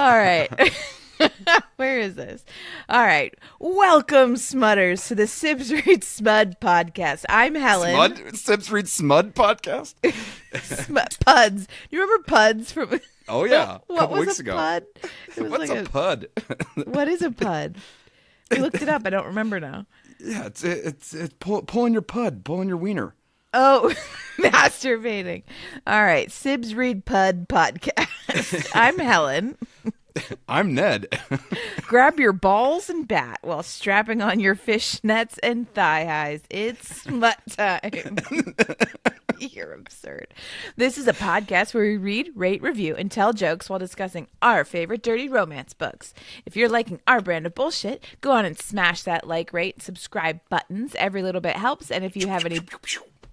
All right. Where is this? All right. Welcome, Smutters, to the Sibsreadsmut podcast. I'm Helen. Sibsreadsmut podcast? Puds. You remember Puds from... Oh, yeah. What a couple was weeks a ago. pud? It was What's like a pud? What is a pud? I looked it up. I don't remember now. Yeah, it's pulling your pud, pulling your wiener. Oh, masturbating. All right. Sibs Read Pud podcast. I'm Helen. I'm Ned. Grab your balls and bat while strapping on your fishnets and thigh highs. It's smut time. You're absurd. This is a podcast where we read, rate, review, and tell jokes while discussing our favorite dirty romance books. If you're liking our brand of bullshit, go on and smash that like, rate, and subscribe buttons. Every little bit helps. And if you have any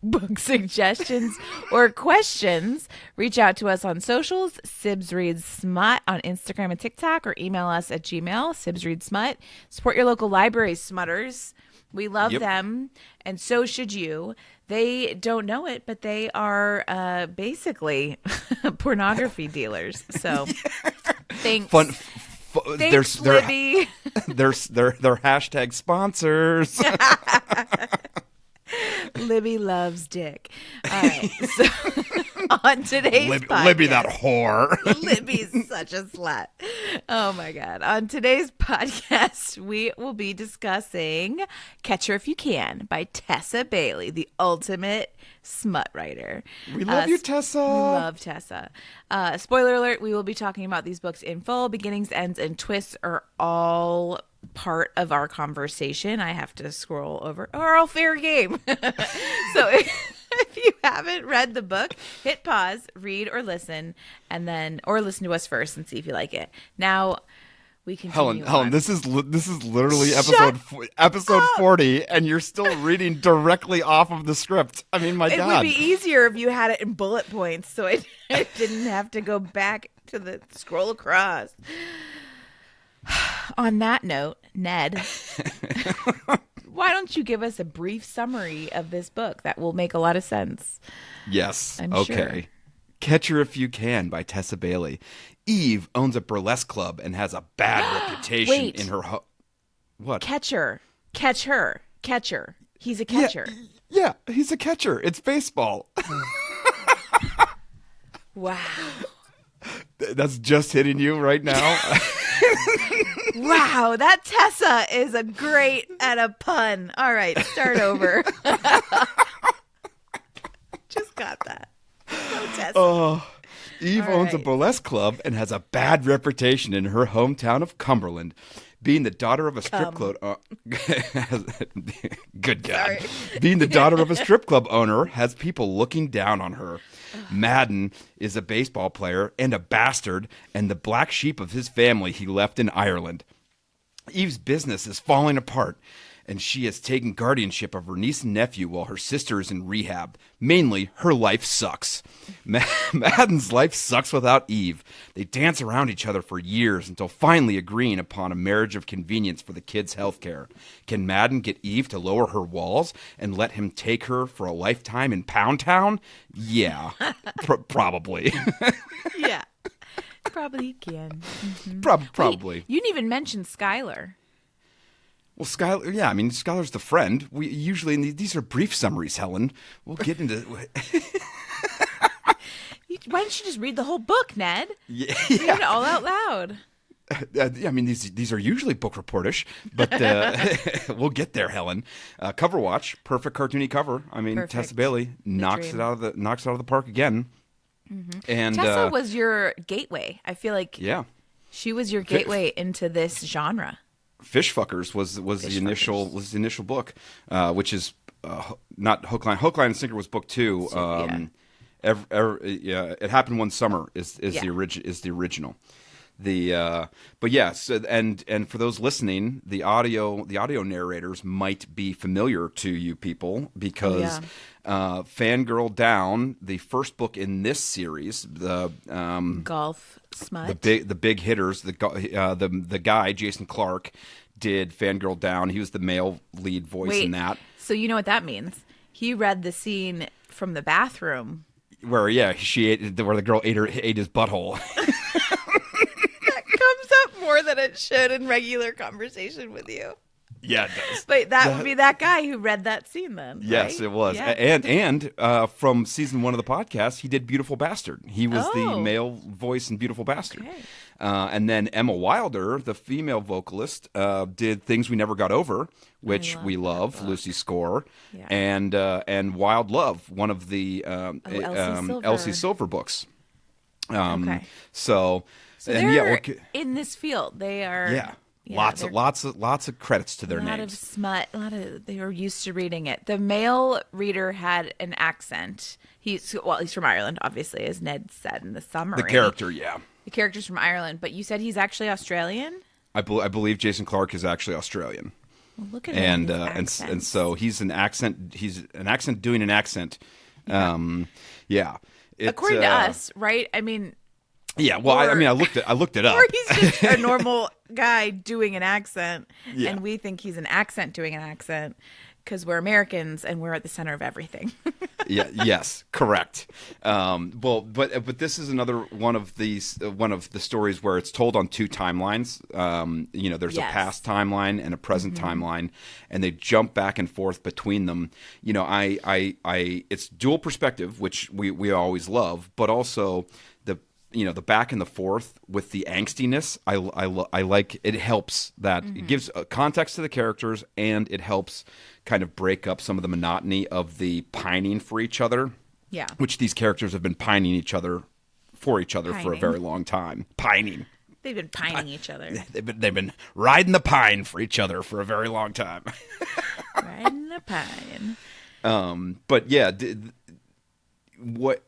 book suggestions or questions, reach out to us on socials, Sibsreadsmut on Instagram and TikTok, or email us at Gmail, Sibsreadsmut. Support your local libraries, Smutters. We love them, and so should you. They don't know it, but they are basically pornography dealers. So thanks. Thanks, Libby. They're hashtag sponsors. Libby loves dick. All right. So on today's podcast, Libby, that whore. Libby's such a slut. Oh my God. On today's podcast, we will be discussing Catch Her If You Can by Tessa Bailey, the ultimate smut writer. We love you, Tessa. We love Tessa. Spoiler alert, we will be talking about these books in full. Beginnings, ends, and twists are all part of our conversation. I have to scroll over, or all fair game. So if you haven't read the book, hit pause, read or listen, or listen to us first and see if you like it. Now we continue. Helen, this is literally episode 40, and you're still reading directly off of the script. I mean, God. It would be easier if you had it in bullet points, so I didn't have to go back to the scroll across. On that note, Ned, why don't you give us a brief summary of this book? That will make a lot of sense. Yes. I'm okay. sure. Catch Her If You Can by Tessa Bailey. Eve owns a burlesque club and has a bad reputation in her What? Catcher. He's a catcher. Yeah, he's a catcher. It's baseball. Wow. That's just hitting you right now. Wow, that Tessa is great at a pun. All right, start over. Just got that. Oh, Tessa. Eve owns a burlesque club and has a bad reputation in her hometown of Cumberland. Being the daughter of a strip club... Good God. Sorry. Being the daughter of a strip club owner has people looking down on her. Madden is a baseball player and a bastard, and the black sheep of his family he left in Ireland. Eve's business is falling apart, and she has taken guardianship of her niece and nephew while her sister is in rehab. Mainly, her life sucks. Madden's life sucks without Eve. They dance around each other for years until finally agreeing upon a marriage of convenience for the kids' health care. Can Madden get Eve to lower her walls and let him take her for a lifetime in Pound Town? Yeah, probably. Yeah, probably can. Mm-hmm. Probably. Wait, you didn't even mention Skylar. Well, Skylar, yeah, I mean, Skylar's the friend. We usually, these are brief summaries, Helen. We'll get into... Why don't you just read the whole book, Ned? Yeah. Read it all out loud. I mean, these are usually book reportish, but we'll get there, Helen. Cover watch, perfect cartoony cover. I mean, Perfect. Tessa Bailey knocks it out of the park again. Mm-hmm. And Tessa was your gateway. I feel like she was your gateway into this genre. Fish Fuckers was the initial book, which is not Hook, Line and Sinker was book 2. It Happened One Summer is the original. But yes, and for those listening, the audio narrators might be familiar to you people because Fangirl Down, the first book in this series, the Golf Smut, the big hitters, the guy Jason Clark did Fangirl Down. He was the male lead voice in that. So you know what that means? He read the scene from the bathroom where the girl ate his butthole. That it should in regular conversation with you. Yeah, it does. But that would be that guy who read that scene then. Yes, right? it was. Yeah. And from season 1 of the podcast, he did Beautiful Bastard. He was the male voice in Beautiful Bastard. Okay. And then Emma Wilder, the female vocalist, did Things We Never Got Over, which we love, Lucy's score, and Wild Love, one of the Elsie Silver books. Okay. So and they're in this field. They are. Yeah. Lots of credits to their names. A lot of smut. They were used to reading it. The male reader had an accent. He's from Ireland, obviously, as Ned said in the summary. The character, yeah. The character's from Ireland, but you said he's actually Australian? I believe Jason Clarke is actually Australian. Well, look at him. And so he's an accent. He's an accent doing an accent. Yeah. According to us, right? I mean. Yeah, well, I looked it up. Or he's just a normal guy doing an accent, and we think he's an accent doing an accent because we're Americans and we're at the center of everything. Yes, correct. But this is another one of the stories where it's told on 2 timelines. There's a past timeline and a present timeline, and they jump back and forth between them. It's dual perspective, which we always love, but also the back and the forth with the angstiness, I like. It helps that it gives context to the characters, and it helps kind of break up some of the monotony of the pining for each other. Yeah, which these characters have been pining for each other for a very long time. Pining. They've been pining each other. They've been riding the pine for each other for a very long time. Riding the pine. But yeah. What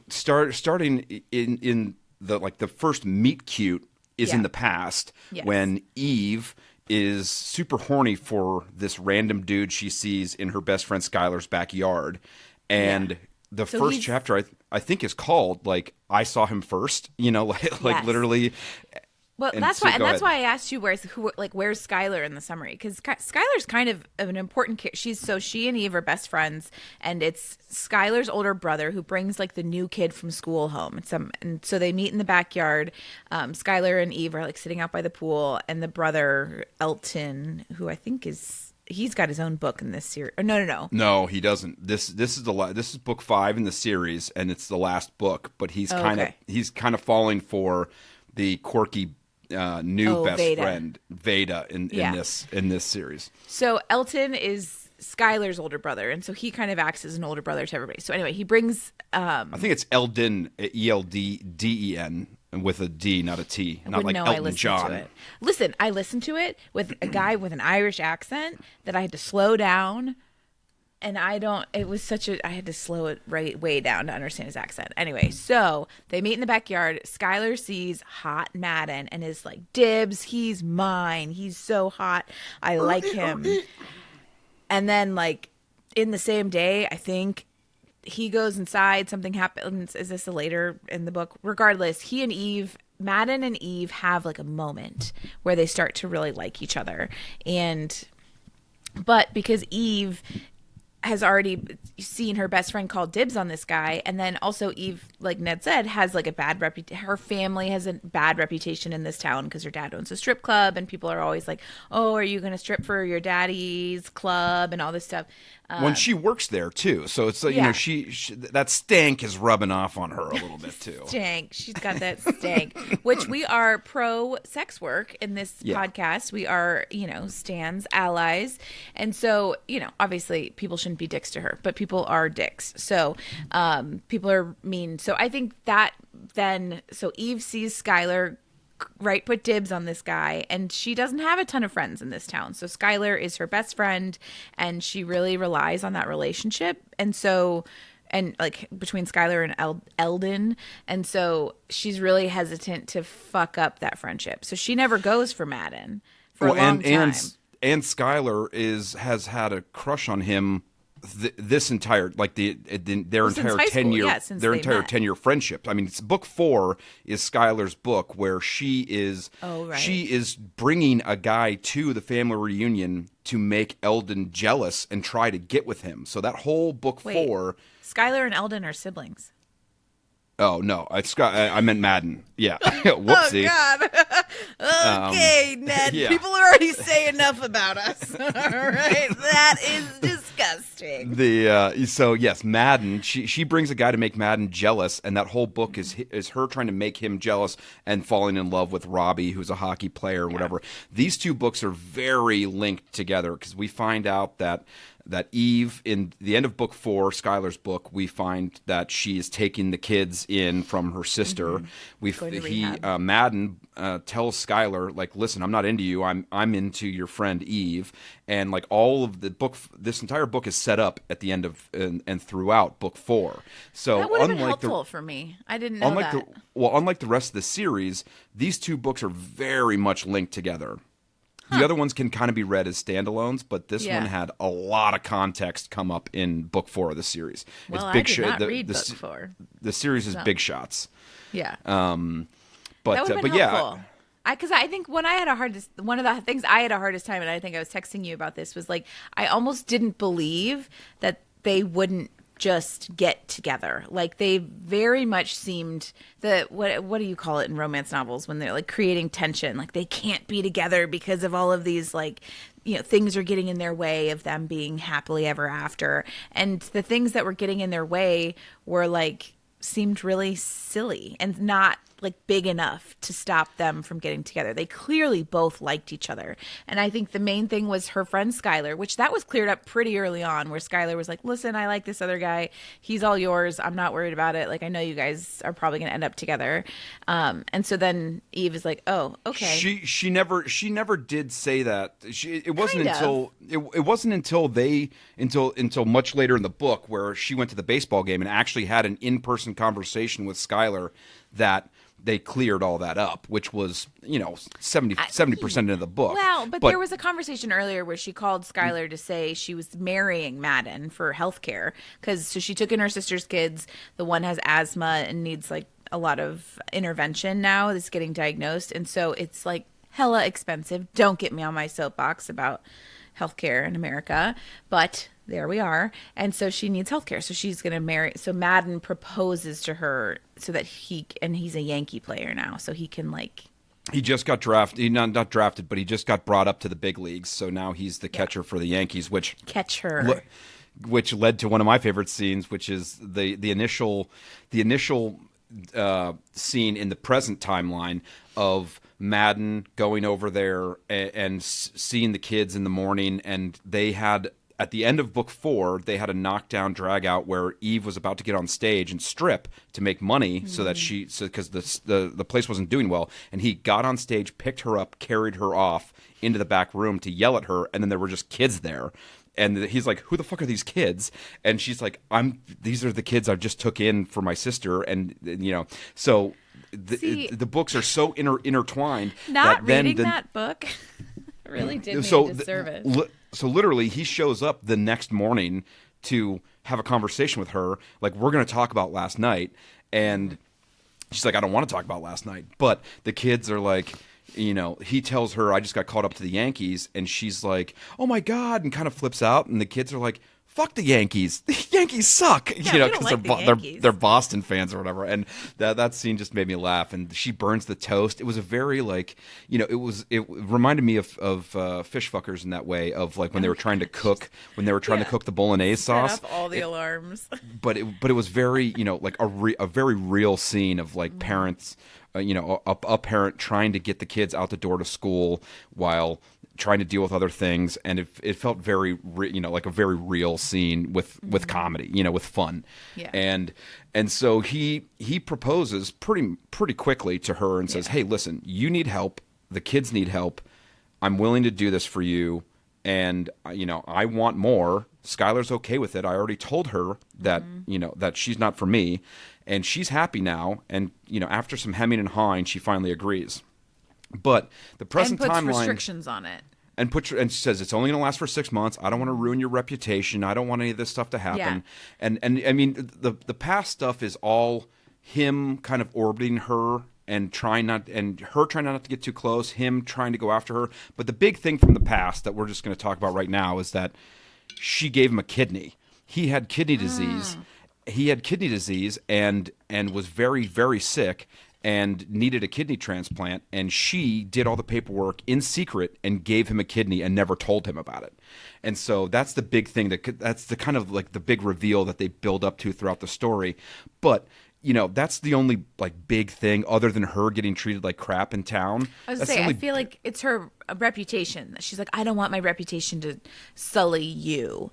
starting in the first meet cute is in the past when Eve is super horny for this random dude she sees in her best friend Skylar's backyard, and the first chapter I think is called I saw him first, literally. Well, that's why I asked you where's Skylar in the summary, because Skylar's kind of an important character. She and Eve are best friends, and it's Skylar's older brother who brings the new kid from school home. And so they meet in the backyard. Skylar and Eve are sitting out by the pool, and the brother Elton, who I think he's got his own book in this series. No, he doesn't. This is book 5 in the series, and it's the last book. But he's kind of falling for the quirky new best friend Veda in this series. So Elton is Skylar's older brother, and so he kind of acts as an older brother to everybody. So anyway, he brings I think it's Eldin, Eldden, with a D, not a T, not like Elton John. Listen, I listened to it with a guy with an Irish accent that I had to slow down. And I had to slow it way down to understand his accent. Anyway, so they meet in the backyard. Skylar sees hot Madden and is like, Dibs, he's mine. He's so hot. I like him. And then in the same day, I think he goes inside. Something happens. Is this later in the book? Regardless, Madden and Eve have a moment where they start to really like each other. But because Eve has already seen her best friend call dibs on this guy, and then also Eve, like Ned said, has a bad reputation. Her family has a bad reputation in this town because her dad owns a strip club, and people are always like, "Oh, are you going to strip for your daddy's club?" and all this stuff. When she works there too, so it's she that stank is rubbing off on her a little bit too. Stank, she's got that stank. Which we are pro sex work in this podcast. We are stans, allies, and so obviously people shouldn't be dicks to her, but people are dicks. So people are mean. So I think that so Eve sees Skylar put dibs on this guy, and she doesn't have a ton of friends in this town, so Skylar is her best friend, and she really relies on that relationship, and so between Skylar and Eldon, and so she's really hesitant to fuck up that friendship, so she never goes for Madden for a long time. And Skylar has had a crush on him this entire their entire 10-year their entire 10-year friendship. I mean, it's book 4 is Skylar's book where she is bringing a guy to the family reunion to make Eldon jealous and try to get with him. So that whole book 4. Skylar and Eldon are siblings. Oh no, I meant Madden. Yeah, whoopsie. Oh God. Okay, Ned. yeah. People already say enough about us. All right, that is disgusting. So yes, Madden. She brings a guy to make Madden jealous, and that whole book is her trying to make him jealous and falling in love with Robbie, who's a hockey player or whatever. These two books are very linked together because we find out that Eve, in the end of book 4, Skylar's book, we find that she is taking the kids in from her sister. Madden tells Skylar, like, listen, I'm not into you. I'm into your friend Eve. And like all of the book, this entire book is set up at the end of and throughout book 4. So that would have been helpful for me. I didn't know that. Unlike the rest of the series, these two books are very much linked together. The other ones can kind of be read as standalones, but this one had a lot of context come up in book 4 of the series. Well, it's big I did not read book 4. The series is big shots. Yeah. But that would have been but helpful. yeah. Because I think one of the things I had a hardest time, and I think I was texting you about this, was like I almost didn't believe that they wouldn't just get together. Like they very much seemed what do you call it in romance novels when they're like creating tension? Like they can't be together because of all of these like things are getting in their way of them being happily ever after. And the things that were getting in their way were like seemed really silly and not like big enough to stop them from getting together. They clearly both liked each other. And I think the main thing was her friend Skylar, which that was cleared up pretty early on, where Skylar was like, listen, I like this other guy. He's all yours. I'm not worried about it. Like, I know you guys are probably going to end up together. And so then Eve is like, oh, okay. She never did say that. It wasn't until much later in the book where she went to the baseball game and actually had an in-person conversation with Skylar that they cleared all that up, which was, 70% into the book. Well, but there was a conversation earlier where she called Skylar to say she was marrying Madden for healthcare. So she took in her sister's kids. The one has asthma and needs like a lot of intervention now. That's getting diagnosed. And so it's like hella expensive. Don't get me on my soapbox about healthcare in America, but there we are. And so she needs healthcare. So she's going to marry. So Madden proposes to her so that he's a Yankee player now. So he can like. He just got drafted. Not drafted, but he just got brought up to the big leagues. So now he's the catcher for the Yankees, which led to one of my favorite scenes, which is the initial scene in the present timeline of Madden going over there and seeing the kids in the morning, and they had. At the end of book 4, they had a knockdown drag out where Eve was about to get on stage and strip to make money because the place wasn't doing well. And he got on stage, picked her up, carried her off into the back room to yell at her. And then there were just kids there. And he's like, who the fuck are these kids? And she's like, these are the kids I just took in for my sister. And, so the books are so intertwined. Not reading that book really did me a disservice. So literally, he shows up the next morning to have a conversation with her. Like, we're going to talk about last night. And she's like, I don't want to talk about last night. But the kids are like, he tells her, I just got called up to the Yankees. And she's like, oh, my God, and kind of flips out. And the kids are like, fuck the Yankees. The Yankees suck. Because they're Boston fans or whatever. And that scene just made me laugh. And she burns the toast. It was a very it reminded me of fish fuckers in that way, of like when they were trying to cook to cook the bolognese sauce. Set off all the alarms. But it was very like a very real scene of like parents, a parent trying to get the kids out the door to school while trying to deal with other things, and it felt very like a very real scene with comedy, with fun. Yeah. And so he proposes pretty quickly to her and says, hey, listen, you need help, the kids need help, I'm willing to do this for you, and I want more. Skylar's okay with it. I already told her that that she's not for me, and she's happy now, and after some hemming and hawing, she finally agrees. But the present timeline and puts restrictions on it, and says it's only going to last for 6 months. I don't want to ruin your reputation. I don't want any of this stuff to happen. Yeah. And I mean the past stuff is all him kind of orbiting her and her trying not to get too close. Him trying to go after her. But the big thing from the past that we're just going to talk about right now is that she gave him a kidney. He had kidney disease. He had kidney disease and was very, very sick. and needed a kidney transplant, and she did all the paperwork in secret and gave him a kidney and never told him about it. And so that's the big thing, that's the kind of like the big reveal that they build up to throughout the story. But that's the only like big thing other than her getting treated like crap in town. I was gonna say, I feel like it's her reputation. She's like, I don't want my reputation to sully you.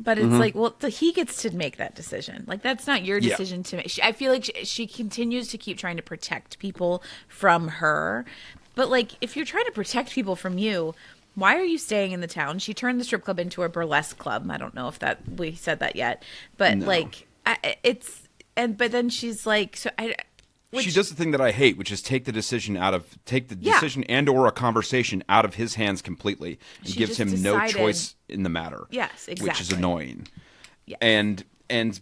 But it's like, well, he gets to make that decision. Like, that's not your decision to make. I feel like she continues to keep trying to protect people from her. But, like, if you're trying to protect people from you, why are you staying in the town? She turned the strip club into a burlesque club. I don't know if we said that yet. But, like, but then she's like, she does the thing that I hate, which is take the decision and or a conversation out of his hands completely and gives him no choice in the matter. Yes, exactly. Which is annoying. Yes.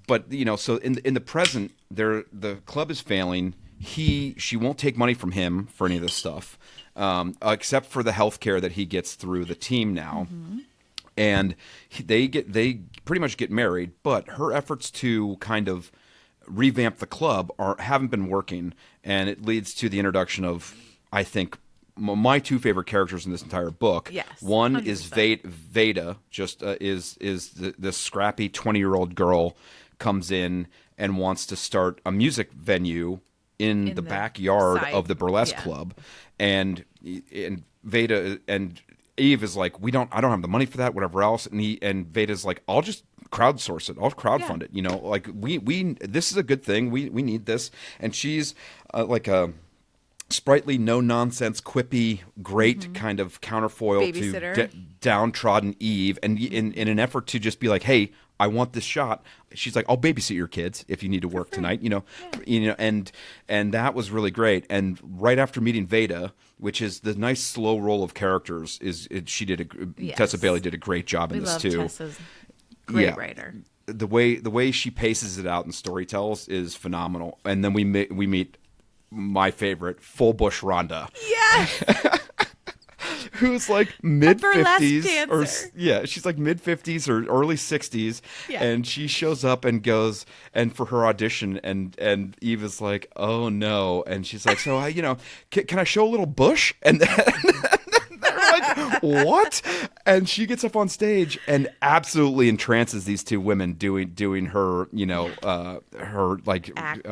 But so in the present, the club is failing. She won't take money from him for any of this stuff, except for the health care that he gets through the team now. Mm-hmm. And they pretty much get married, but her efforts to kind of revamp the club haven't been working, and it leads to the introduction of, I think, my two favorite characters in this entire book. Yes, one 100%. is Veda, just is this scrappy 20-year-old girl comes in and wants to start a music venue in the backyard of the burlesque club, and Veda and Eve is like, I don't have the money for that, whatever else, and Veda's like, I'll just crowdsource it. I'll crowdfund it. Like we this is a good thing. We need this. And she's like a sprightly, no nonsense, quippy, great kind of counterfoil to downtrodden Eve. And in an effort to just be like, hey, I want this shot. She's like, I'll babysit your kids if you need to work tonight. And that was really great. And right after meeting Veda, which is the nice slow roll of characters, Tessa Bailey did a great job in this too. Tessa's great writer. The way she paces it out and storytells is phenomenal. And then we meet my favorite, full Bush Rhonda. Yes. Who's like mid-50s or she's like mid-50s or early 60s, and she shows up and goes and for her audition, and Eve is like, oh no, and she's like, so can I show a little bush? And then they're like, what? And she gets up on stage and absolutely entrances these two women doing her her like act.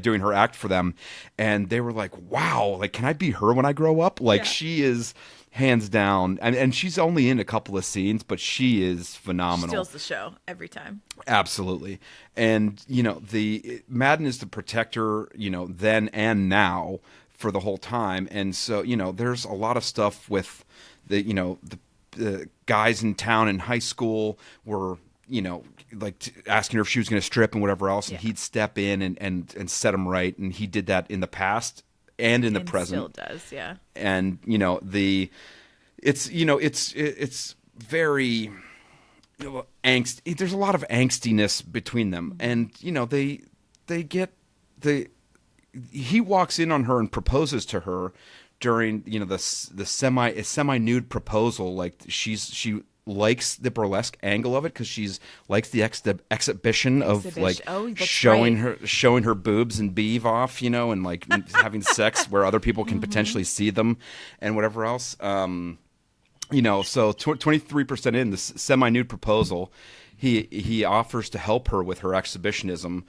Doing her act for them, and they were like, wow, like, can I be her when I grow up? Like, she is hands down, and she's only in a couple of scenes, but she is phenomenal. She steals the show every time. Absolutely. And the Madden is the protector, then and now for the whole time. And so there's a lot of stuff with the guys in town in high school were like asking her if she was going to strip and whatever else, and he'd step in and set them right, and he did that in the past and in the present. Still does, yeah. And it's very angst. There's a lot of angstiness between them, and he walks in on her and proposes to her during the semi-nude proposal. Like she likes the burlesque angle of it because she's likes the exhibition of like showing her boobs and beeve off, and like having sex where other people can potentially see them and whatever else. So 23% in the semi-nude proposal, he offers to help her with her exhibitionism.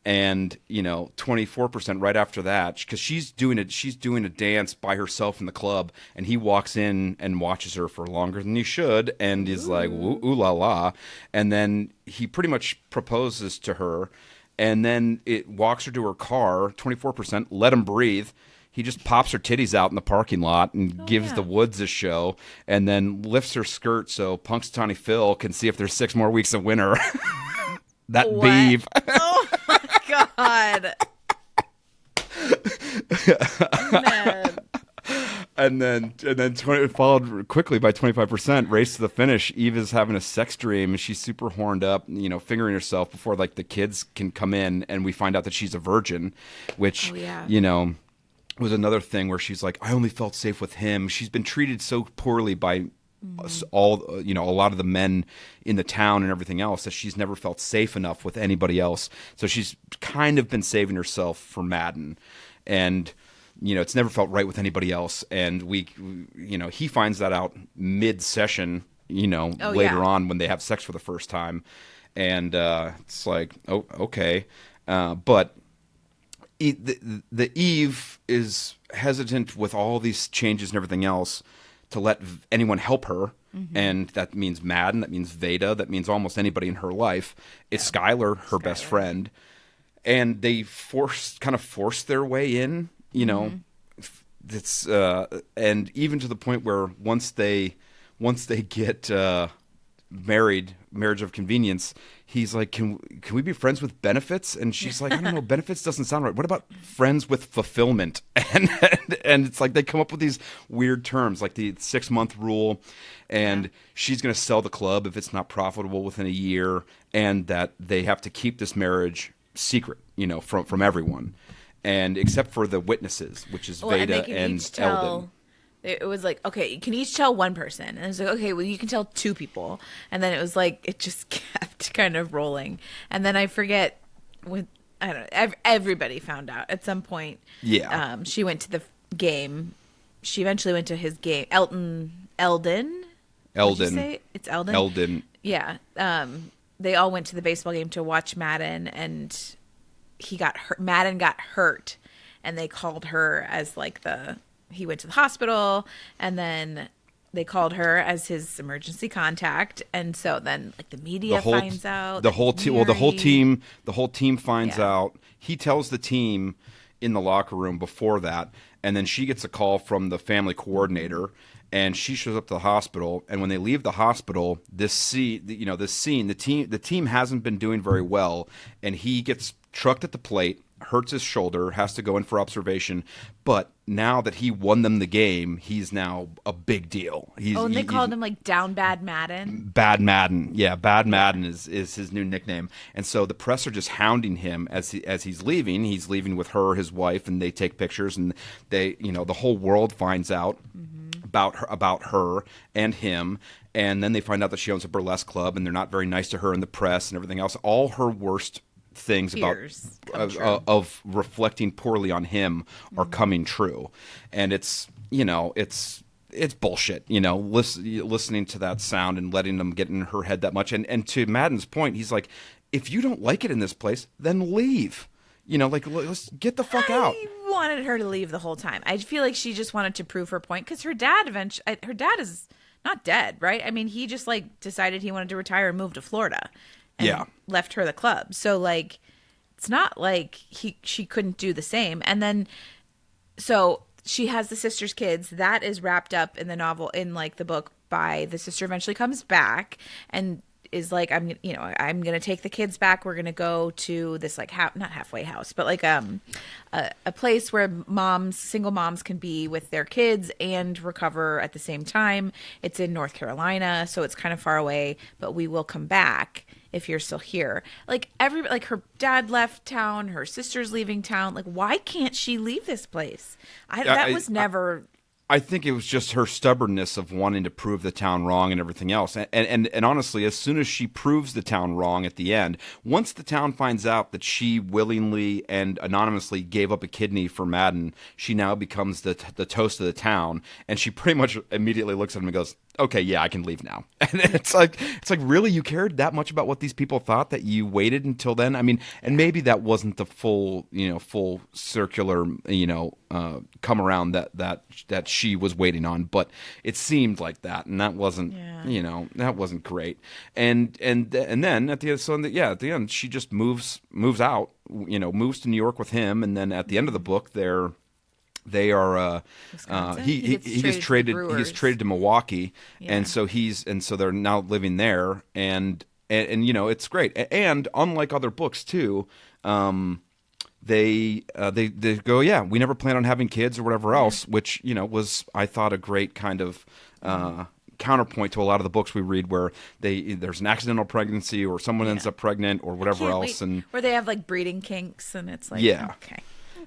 And 24% right after that, because she's doing a dance by herself in the club, and he walks in and watches her for longer than he should, and he's like, ooh la la, and then he pretty much proposes to her, and then it walks her to her car. 24%, let him breathe. He just pops her titties out in the parking lot and gives the woods a show, and then lifts her skirt so Punxsutawney Phil can see if there's 6 more weeks of winter. That beeve. Oh my God. Man. And then followed quickly by 25%, race to the finish. Eve is having a sex dream. She's super horned up, fingering herself before like the kids can come in, and we find out that she's a virgin, which was another thing where she's like, I only felt safe with him. She's been treated so poorly by all, a lot of the men in the town and everything else, that she's never felt safe enough with anybody else. So she's kind of been saving herself for Madden, and it's never felt right with anybody else. And he finds that out mid-session, later on when they have sex for the first time, and it's like, oh, okay, but the Eve is hesitant with all these changes and everything else to let anyone help her. And that means Madden, that means Veda, that means almost anybody in her life. It's Skylar, her best friend. And they kind of force their way in, It's and even to the point where once they get married, marriage of convenience, he's like, can we be friends with benefits? And she's like, I don't know, benefits doesn't sound right. What about friends with fulfillment? And it's like they come up with these weird terms, like the 6-month rule, and she's going to sell the club if it's not profitable within a year, and that they have to keep this marriage secret, from everyone, and except for the witnesses, which is Veda and Eldon. It was like, okay, you can each tell one person. And it was like, okay, well, you can tell 2 people. And then it was like, it just kept kind of rolling. And then I forget, everybody found out at some point. Yeah. She went to the game. She eventually went to his game. Eldon. Did you say? It's Eldon? Eldon. Yeah. They all went to the baseball game to watch Madden, and he got hurt. Madden got hurt, and they called her as like he went to the hospital, and then they called her as his emergency contact, and so then like the media finds out. The whole team finds out. He tells the team in the locker room before that, and then she gets a call from the family coordinator, and she shows up to the hospital. And when they leave the hospital, the team hasn't been doing very well, and he gets trucked at the plate, hurts his shoulder, has to go in for observation. But now that he won them the game, he's now a big deal. And they called him like Down Bad Madden. Bad Madden. Yeah, Bad Madden is his new nickname. And so the press are just hounding him as he's leaving. He's leaving with his wife, and they take pictures, and they, the whole world finds out about her and him. And then they find out that she owns a burlesque club, and they're not very nice to her in the press and everything else. All her worst things of reflecting poorly on him are coming true, and it's bullshit. Listening to that sound and letting them get in her head that much. And to Madden's point, he's like, if you don't like it in this place, then leave. Let's get the fuck out. I wanted her to leave the whole time. I feel like she just wanted to prove her point, because her dad is not dead, right? I mean, he just like decided he wanted to retire and move to Florida. And left her the club. So like, it's not like she couldn't do the same. And then, so she has the sister's kids. That is wrapped up in the novel, in like the book, by the sister eventually comes back and is like, I'm gonna take the kids back. We're gonna go to this like not halfway house, but like a place where single moms can be with their kids and recover at the same time. It's in North Carolina, so it's kind of far away, but we will come back if you're still here. Like her dad left town, her sister's leaving town. Like, why can't she leave this place? I think it was just her stubbornness of wanting to prove the town wrong and everything else. And honestly, as soon as she proves the town wrong at the end, once the town finds out that she willingly and anonymously gave up a kidney for Madden, she now becomes the toast of the town. And she pretty much immediately looks at him and goes, okay, yeah, I can leave now. And it's like, really, you cared that much about what these people thought that you waited until then? I mean, and maybe that wasn't the full circular, come around that she was waiting on, but it seemed like that, and that wasn't, that wasn't great. And then at the end, she just moves out, moves to New York with him, and then at the end of the book, they are he gets traded. He gets traded to Milwaukee, and so they're now living there, and it's great. And unlike other books too, they go, yeah, we never plan on having kids or whatever else, which was, I thought, a great kind of counterpoint to a lot of the books we read where there's an accidental pregnancy or someone ends up pregnant or whatever else, and where they have like breeding kinks, and it's like, okay.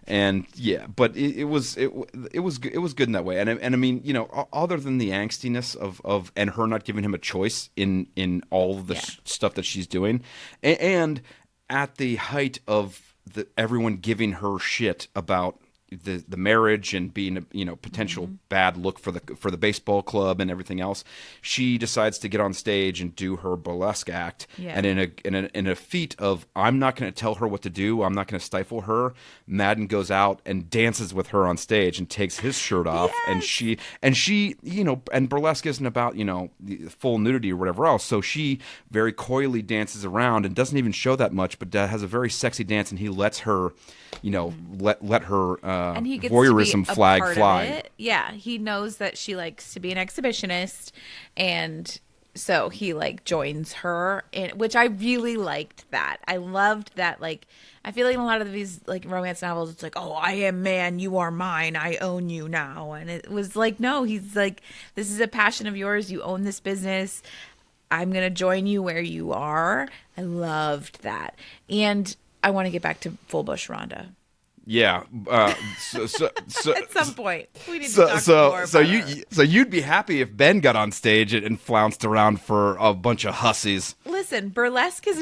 And yeah, but it was good in that way. And I mean, you know, other than the angstiness of and her not giving him a choice in all of the stuff that she's doing, and at the height of everyone giving her shit about the marriage and being a, you know, potential bad look for the baseball club and everything else, she decides to get on stage and do her burlesque act. Yeah. And in a feat of, I'm not going to tell her what to do, I'm not going to stifle her, Madden goes out and dances with her on stage and takes his shirt off. Yes. And she, you know, and burlesque isn't about, you know, the full nudity or whatever else. So she very coyly dances around and doesn't even show that much, but has a very sexy dance, and he lets her, you know, let her and he gets voyeurism to be a flag part fly. of it. Yeah, he knows that she likes to be an exhibitionist, and so he like joins her, which I really liked that. I loved that. Like, I feel like in a lot of these like romance novels, it's like, oh, I am man, you are mine, I own you now, and it was like, no, he's like, this is a passion of yours, you own this business, I'm gonna join you where you are. I loved that, and I want to get back to full Bush Rhonda. Yeah. So At some point, we need to talk more about her. So you'd be happy if Ben got on stage and flounced around for a bunch of hussies. Listen, burlesque is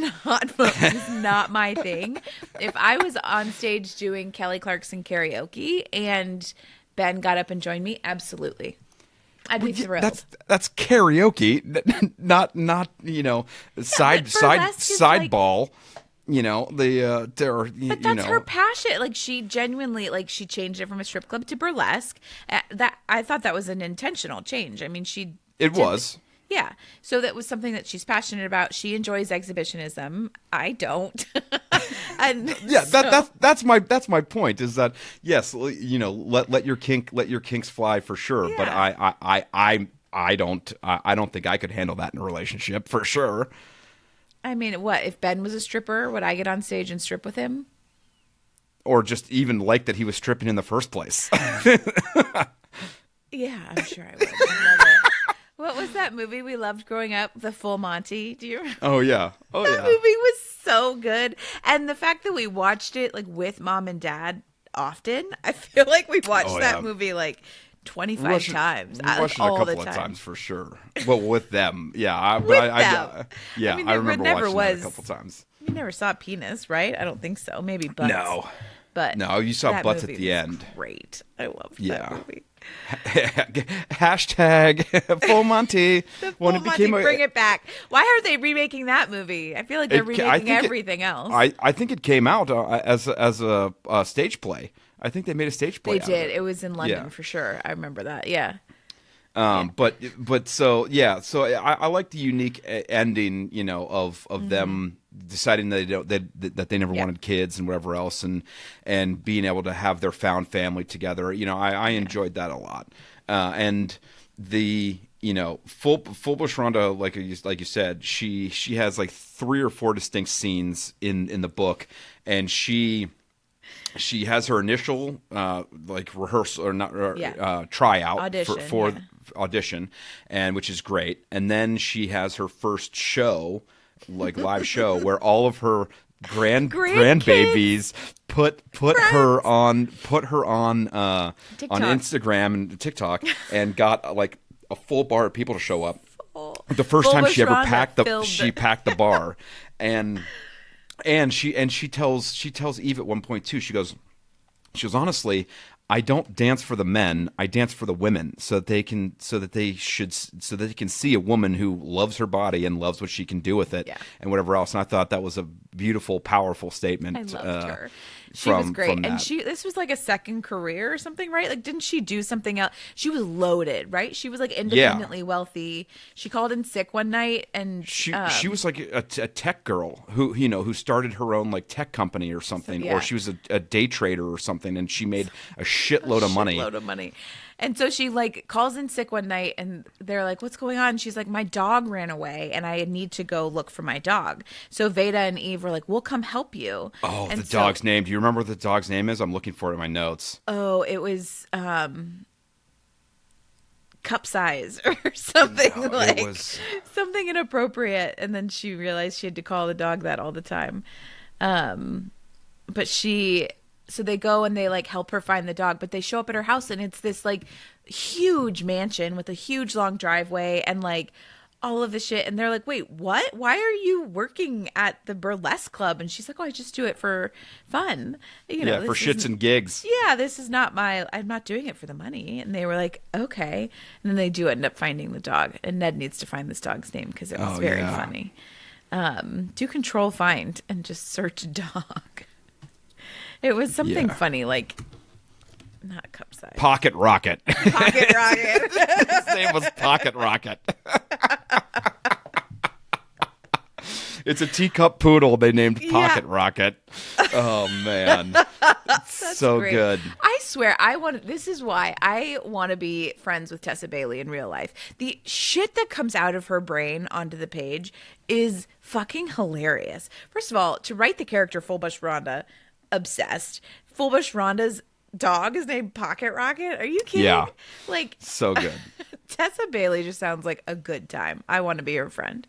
not my thing. If I was on stage doing Kelly Clarkson karaoke and Ben got up and joined me, absolutely. I'd be thrilled. That's karaoke, not you know, side ball. You know, but that's her passion. Like, she genuinely, like, she changed it from a strip club to burlesque. That I thought that was an intentional change. I mean, It was. Yeah. So that was something that she's passionate about. She enjoys exhibitionism. I don't. And yeah, that's my point, is that, yes, you know, let your kinks fly for sure. Yeah. But I don't think I could handle that in a relationship for sure. I mean, what if Ben was a stripper? Would I get on stage and strip with him? Or just even like that he was stripping in the first place. Yeah, I'm sure I would. I love it. What was that movie we loved growing up? The Full Monty. Do you remember? Oh yeah. Oh that yeah. movie was so good, and the fact that we watched it like with mom and dad often, I feel like we watched that movie like 25 times. We watched it a couple of times for sure. Well, with them, yeah. I remember watching it a couple times. We never saw penis, right? I don't think so. Maybe butts. No. But no, you saw butts at the was end. Great. I loved that movie. Hashtag Full Monty. The Full Monty, bring it back. Why are they remaking that movie? I feel like they're remaking everything else. I think it came out as a stage play. I think they made a stage play. They did. It was in London for sure. I remember that. Yeah. But so yeah, so I like the unique ending, you know, of them deciding that they never wanted kids and whatever else, and being able to have their found family together. You know, I enjoyed that a lot, and the, you know, full Bush Rhonda, like you said, she has like 3 or 4 distinct scenes in the book, and she has her initial like rehearsal or not tryout audition, for audition, and which is great, and then she has her first show, like live show, where all of her grandbabies put her on on Instagram and TikTok, and got like a full bar of people to show up. The first time she ever packed the bar, and she tells Eve at one point too. She goes, honestly, I don't dance for the men. I dance for the women, so that they can see a woman who loves her body and loves what she can do with it, and whatever else. And I thought that was a beautiful, powerful statement. I loved her. She was great, and this was like a second career or something, right? Like, didn't she do something else? She was loaded, right? She was like independently wealthy. She called in sick one night, and she was like a tech girl who started her own like tech company or something, or she was a day trader or something, and she made a shitload of money. And so she like calls in sick one night, and they're like, "What's going on?" She's like, "My dog ran away, and I need to go look for my dog." So Veda and Eve were like, "We'll come help you." Oh, and the dog's name. Do you remember what the dog's name is? I'm looking for it in my notes. Oh, it was cup size or something. No, like, it was something inappropriate. And then she realized she had to call the dog that all the time. But she so they go and they like help her find the dog, but they show up at her house and it's this like huge mansion with a huge long driveway and like all of the shit. And they're like, wait, what? Why are you working at the burlesque club? And she's like, oh, I just do it for fun. You know, for shits and gigs. Yeah, this is not I'm not doing it for the money. And they were like, okay. And then they do end up finding the dog. And Ned needs to find this dog's name because it was very funny. Do control find and just search dog. It was something funny, like not cup size. Pocket Rocket. Pocket Rocket. His name was Pocket Rocket. It's a teacup poodle they named Pocket Rocket. Oh, man. So great. good. I swear, this is why I want to be friends with Tessa Bailey in real life. The shit that comes out of her brain onto the page is fucking hilarious. First of all, to write the character Full Bush Rhonda, obsessed. Full Bush Rhonda's dog is named Pocket Rocket. Are you kidding? Yeah. Like, so good. Tessa Bailey just sounds like a good time. I want to be her friend.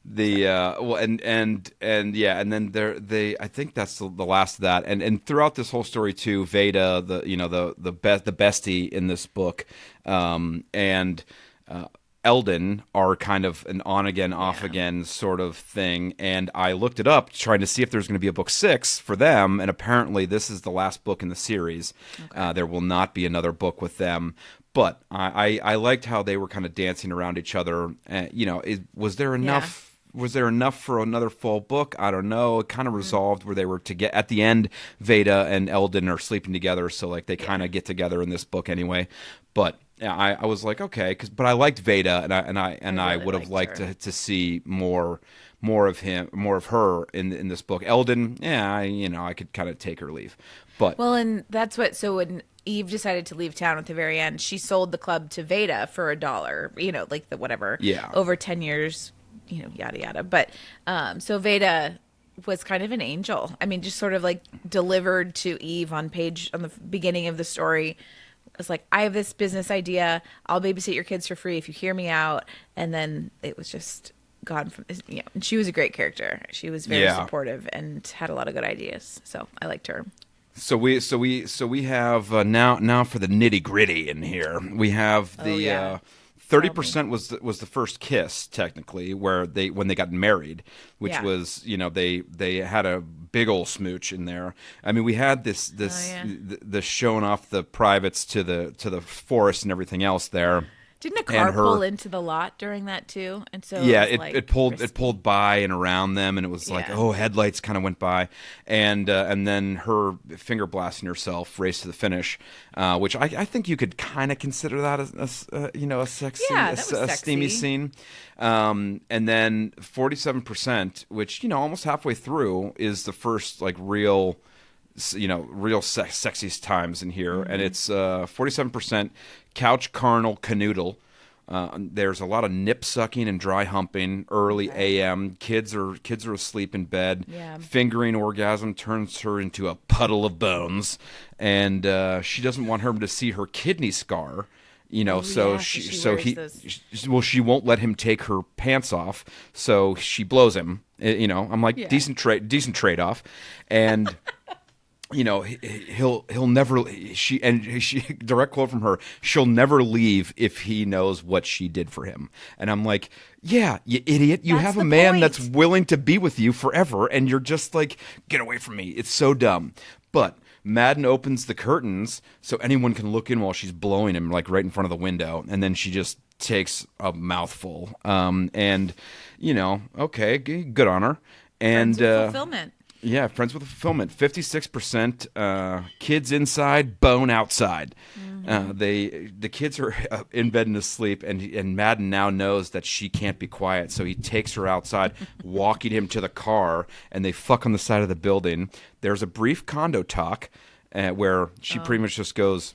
The and then I think that's the last of that, and throughout this whole story too, Veda, the bestie in this book, and Eldon are kind of an on again off again sort of thing, and I looked it up trying to see if there's going to be a book 6 for them, and apparently this is the last book in the series. Okay. There will not be another book with them. But I liked how they were kind of dancing around each other. Was there enough? Yeah. Was there enough for another full book? I don't know. It kind of resolved where they were to get at the end. Veda and Eldon are sleeping together, so like they kind of get together in this book anyway. But I was like, okay, but I liked Veda, and I would have liked to see more of her in this book. Eldon, I could kind of take or leave. But and that's what. So when Eve decided to leave town at the very end, she sold the club to Veda for $1. Like the whatever. Yeah. Over 10 years. Yada yada. But so Veda was kind of an angel. I mean, just sort of like delivered to Eve on the beginning of the story. It's like, I have this business idea. I'll babysit your kids for free if you hear me out. And then it was just gone from. And she was a great character. She was very supportive and had a lot of good ideas. So I liked her. So we have now for the nitty gritty in here. We have the. 30% was the first kiss, technically, when they got married, which was, they had a big old smooch in there. I mean, we had the showing off the privates to the forest and everything else there. Didn't a car pull into the lot during that too? And so it pulled by and around them, and it was like, headlights kind of went by, and then her finger blasting herself, race to the finish, which I think you could kind of consider that a sexy, a steamy scene. And then 47%, which almost halfway through is the first like real sexiest times in here, and it's 47% couch carnal canoodle. There's a lot of nip sucking and dry humping early a.m. Kids are asleep in bed. Yeah. Fingering orgasm turns her into a puddle of bones, and she doesn't want him to see her kidney scar. She won't let him take her pants off, so she blows him. I'm like, decent trade off, and. He'll never. She direct quote from her. She'll never leave if he knows what she did for him. And I'm like, yeah, you idiot. You have a man that's willing to be with you forever, and you're just like, get away from me. It's so dumb. But Madden opens the curtains so anyone can look in while she's blowing him, like right in front of the window, and then she just takes a mouthful. Okay, good on her. And fulfillment. Yeah, friends with fulfillment. 56% kids inside, bone outside. Mm-hmm. The kids are in bed and asleep, and Madden now knows that she can't be quiet, so he takes her outside, walking him to the car, and they fuck on the side of the building. There's a brief condo talk where she pretty much just goes,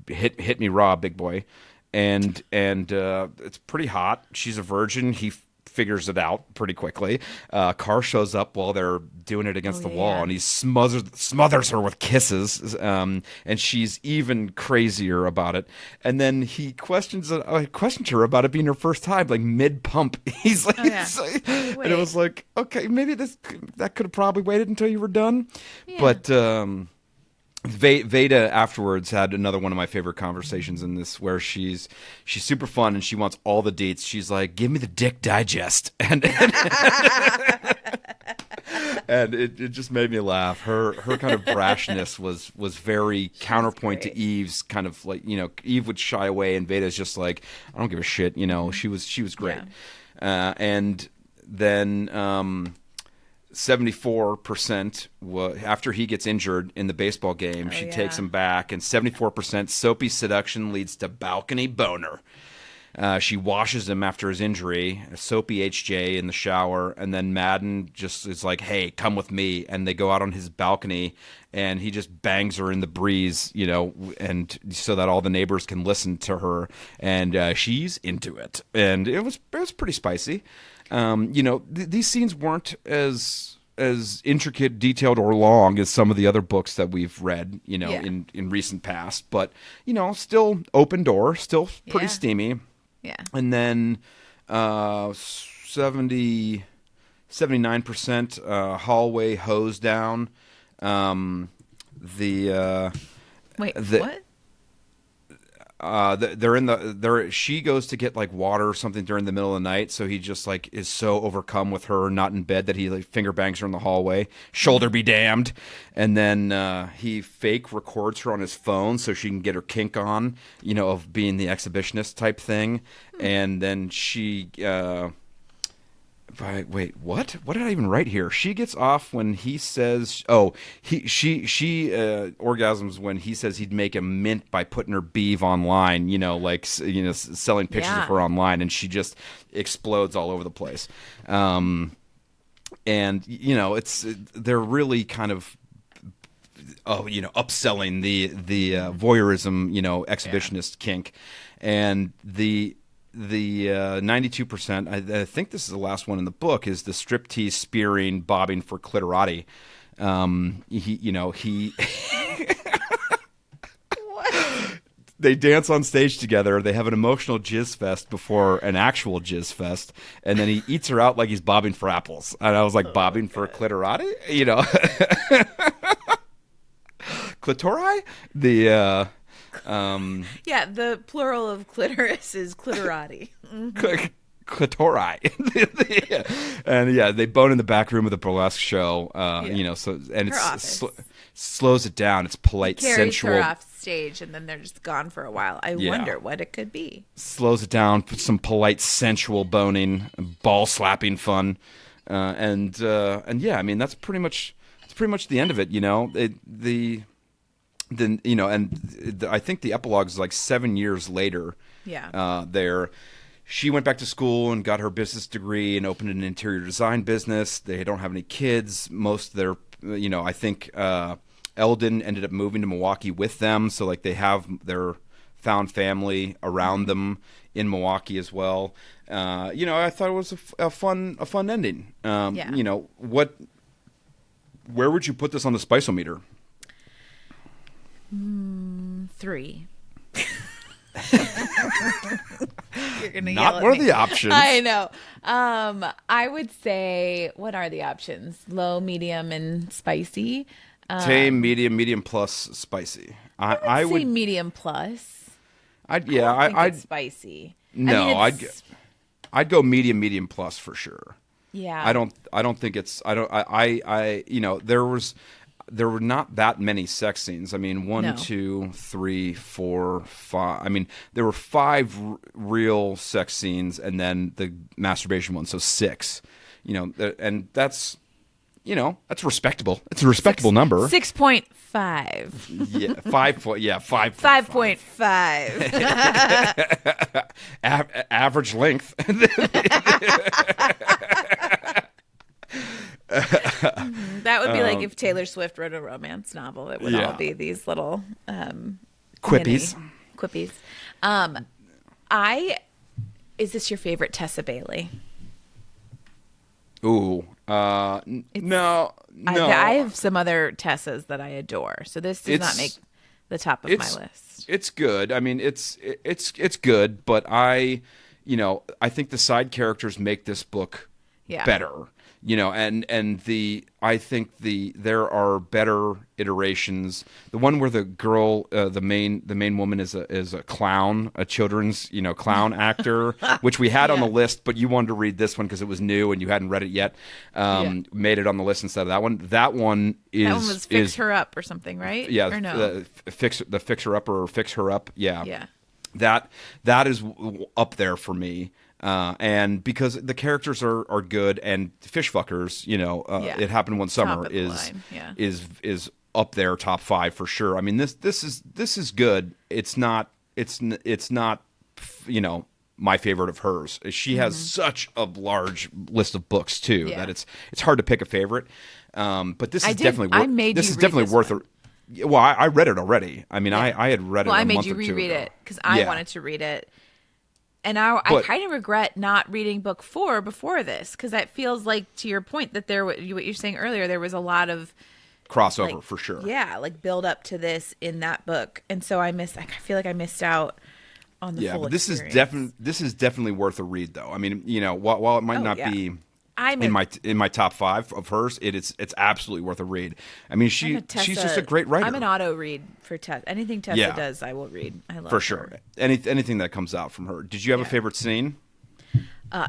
"Hit me raw, big boy," and it's pretty hot. She's a virgin. He figures it out pretty quickly. Car shows up while they're doing it against the wall, and he smothers her with kisses, and she's even crazier about it. And then he questions her about it being her first time, like mid-pump. He's like, and it was like, okay, maybe that could have probably waited until you were done. Yeah. But Veda afterwards had another one of my favorite conversations in this, where she's super fun and she wants all the deets. She's like, "Give me the Dick Digest," and and it just made me laugh. Her kind of brashness was very counterpoint to Eve's kind of like, Eve would shy away and Veda's just like, I don't give a shit. She was great, and then. 74% after he gets injured in the baseball game, she takes him back, and 74% soapy seduction leads to balcony boner. She washes him after his injury, soapy HJ in the shower, and then Madden just is like, "Hey, come with me," and they go out on his balcony, and he just bangs her in the breeze, and so that all the neighbors can listen to her, and she's into it, and it was pretty spicy. These scenes weren't as intricate, detailed, or long as some of the other books that we've read, in recent past. But, still open door, still pretty steamy. Yeah. And then 79% hallway hose down. What? She goes to get like water or something during the middle of the night, so he just like is so overcome with her not in bed that he like finger bangs her in the hallway. Shoulder be damned. And then he fake records her on his phone so she can get her kink on, of being the exhibitionist type thing. And then she wait, what did I even write here? She gets off when he says, she orgasms when he says he'd make a mint by putting her beeve online, selling pictures of her online, and she just explodes all over the place. And they're really kind of upselling the voyeurism, exhibitionist kink, and the 92%, I think this is the last one in the book, is the striptease spearing, bobbing for clitorati. He What? They dance on stage together. They have an emotional jizz fest before an actual jizz fest, and then he eats her out like he's bobbing for apples. And I was like, bobbing for clitorati? Clitori? The plural of clitoris is clitorati. Clitori. And they bone in the back room of the burlesque show. And it slows it down. It's polite, sensual. Carries her off stage, and then they're just gone for a while. I wonder what it could be. Slows it down, puts some polite, sensual boning, ball slapping fun, and that's pretty much the end of it. I think the epilogue is like 7 years later. She went back to school and got her business degree and opened an interior design business. They don't have any kids. Most of their, I think Eldon ended up moving to Milwaukee with them. So like they have their found family around them in Milwaukee as well. I thought it was a fun ending. Where would you put this on the spice-o-meter? 3. You're gonna not one of the options. I know. I would say, what are the options? Low, medium, and spicy. Tame, medium plus, spicy. I would say medium plus. I'd spicy. No, I'd go medium plus for sure. Yeah. I don't think it's. There were not that many sex scenes. I mean, 1, 2, 3, 4, 5. I mean, there were 5 real sex scenes, and then the masturbation one, so 6. And that's, that's respectable. It's a respectable number. 6.5. Yeah, 5. 5.5. Average length. That would be like if Taylor Swift wrote a romance novel. It would all be these little quippies. Is this your favorite Tessa Bailey? Ooh, no, no. I have some other Tessas that I adore, so this does not make the top of my list. It's good. I mean, it's good, but I think the side characters make this book better. I think there are better iterations. The one where the girl, the main woman is a clown, a children's clown actor, which we had on the list, but you wanted to read this one because it was new and you hadn't read it yet. Made it on the list instead of that one. That one was Fix Her Up or something, right? Yeah, or no? Fix Her Up or Fix Her Up. Yeah, yeah. That is up there for me. And because the characters are good, and Fish Fuckers, It Happened One Summer is up there, top 5 for sure. I mean, this is good. It's not my favorite of hers. She has such a large list of books too that it's hard to pick a favorite. But this is definitely worth it. Well, I read it already. I mean, I had read it. Well, I made you reread it because I wanted to read it. And I kind of regret not reading book 4 before this, because that feels like, to your point, that what you're saying earlier, there was a lot of crossover for sure. Yeah, like build up to this in that book, and so I feel like I missed out on the full but this experience. this is definitely worth a read, though. I mean, while it might not be in my top 5 of hers, it's absolutely worth a read. I mean, she's just a great writer. I'm an auto read for Tessa. Anything Tessa does, I will read. I love for sure. her. Anything that comes out from her. Did you have a favorite scene?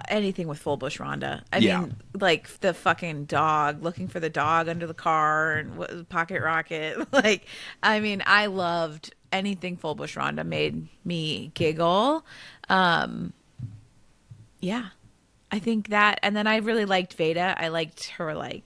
Anything with full Bush Rhonda. I mean, like the fucking dog, looking for the dog under the car, and Pocket Rocket. Like, I mean, I loved anything full Bush Rhonda. Made me giggle. I think that, and then I really liked Veda. I liked her, I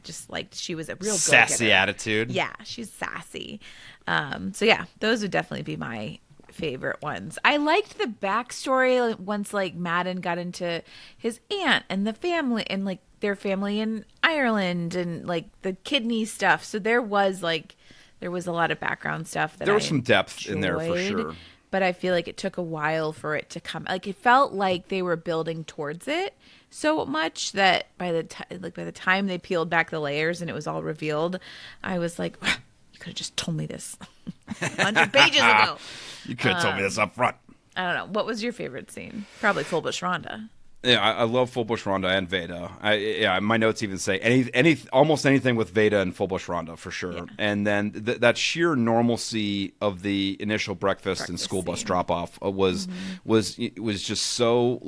just liked, she was a real sassy attitude. Yeah, she's sassy. Those would definitely be my favorite ones. I liked the backstory once Madden got into his aunt and the family and their family in Ireland and the kidney stuff. So there was a lot of background stuff that there was some depth in there for sure. But I feel like it took a while for it to come. It felt like they were building towards it so much that by the time they peeled back the layers and it was all revealed, I was like, you could have just told me this 100 pages ago. You could have told me this up front. I don't know. What was your favorite scene? Probably Full Bush Rhonda. Yeah, I love Full Bush Rhonda and Veda. My notes even say almost anything with Veda and Full Bush Rhonda for sure. Yeah. And then that sheer normalcy of the initial breakfast and school bus drop off was just so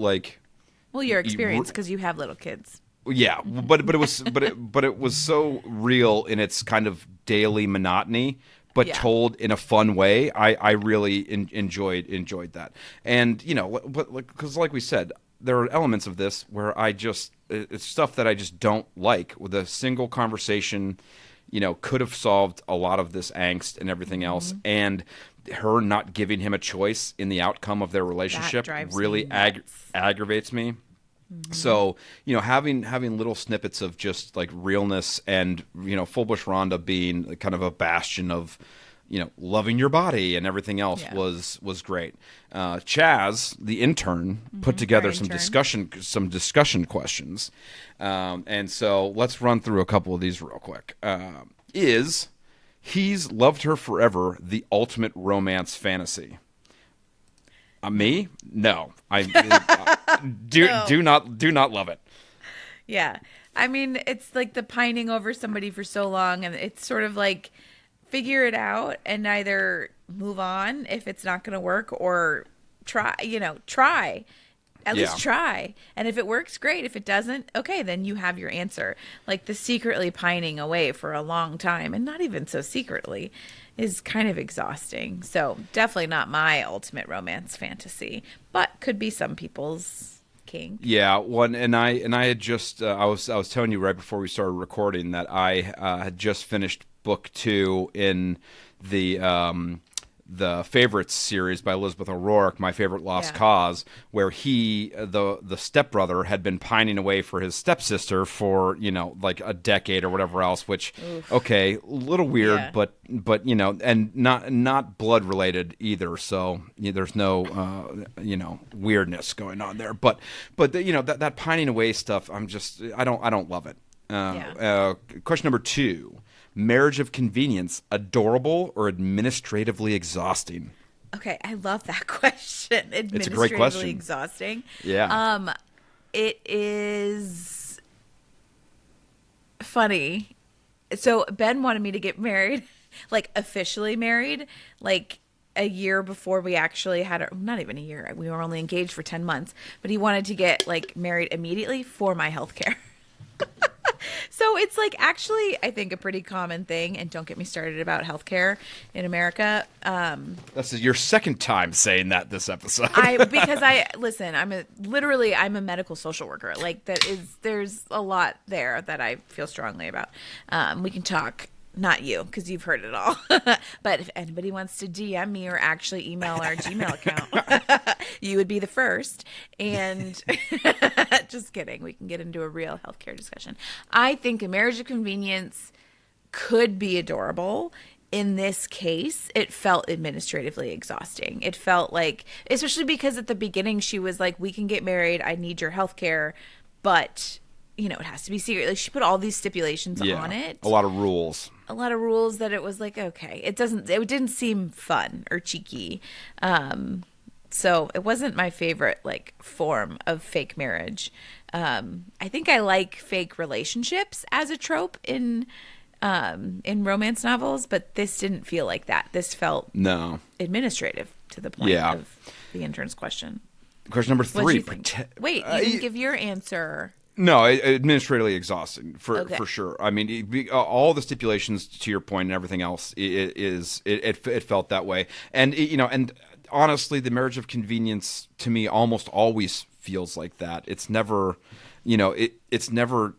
Well, your experience because you have little kids. Yeah, but it was so real in its kind of daily monotony, but told in a fun way. I really enjoyed that, and because like we said, there are elements of this where it's stuff that I just don't like. With a single conversation, could have solved a lot of this angst and everything else, and her not giving him a choice in the outcome of their relationship really aggravates me. Mm-hmm. So, having little snippets of just realness and, Full Bush Rhonda being kind of a bastion of, loving your body and everything else was great. Chaz, the intern, put together some discussion questions. And so let's run through a couple of these real quick. Is He's Loved Her Forever the ultimate romance fantasy? Me? No. Do not love it. Yeah. I mean, it's the pining over somebody for so long, and it's sort of figure it out and either move on if it's not going to work, or try. At least try. And if it works, great. If it doesn't, okay, then you have your answer. The secretly pining away for a long time, and not even so secretly, is kind of exhausting. So definitely not my ultimate romance fantasy, but could be some people's king. Yeah, and I had just I was telling you right before we started recording that I had just finished book 2 in the the Favorites series by Elizabeth O'Rourke, My Favorite Lost Yeah. Cause, where he, the stepbrother, had been pining away for his stepsister for, like a decade or whatever else, which, okay, a little weird, Yeah. but and not blood related either. So there's no, weirdness going on there. But that pining away stuff, I don't love it. Question number 2. Marriage of convenience, adorable or administratively exhausting? Okay, I love that question. It's a great question. Administratively exhausting. Yeah. It is funny. So Ben wanted me to get married, like officially married, like a year before we actually not even a year. We were only engaged for 10 months, but he wanted to get like married immediately for my healthcare. So it's like actually, I think, a pretty common thing. And don't get me started about healthcare in America. This is your second time saying that this episode. Listen, I'm a medical social worker. Like there's a lot there that I feel strongly about. We can talk. Not you, because you've heard it all. But if anybody wants to DM me or actually email our Gmail account, you would be the first. And just kidding. We can get into a real healthcare discussion. I think a marriage of convenience could be adorable. In this case, it felt administratively exhausting. It felt like, especially because at the beginning she was like, we can get married. I need your healthcare, but it has to be secret. Like she put all these stipulations on it. A lot of rules That it was like, okay, it didn't seem fun or cheeky. So it wasn't my favorite like form of fake marriage. I think I like fake relationships as a trope in romance novels, but this didn't feel like that. This felt administrative to the point of the intern's question. Question number 3. Wait, you didn't give your answer. No, administratively exhausting for sure. I mean, all the stipulations to your point and everything else it felt that way. And and honestly, the marriage of convenience to me almost always feels like that. It's never, it's never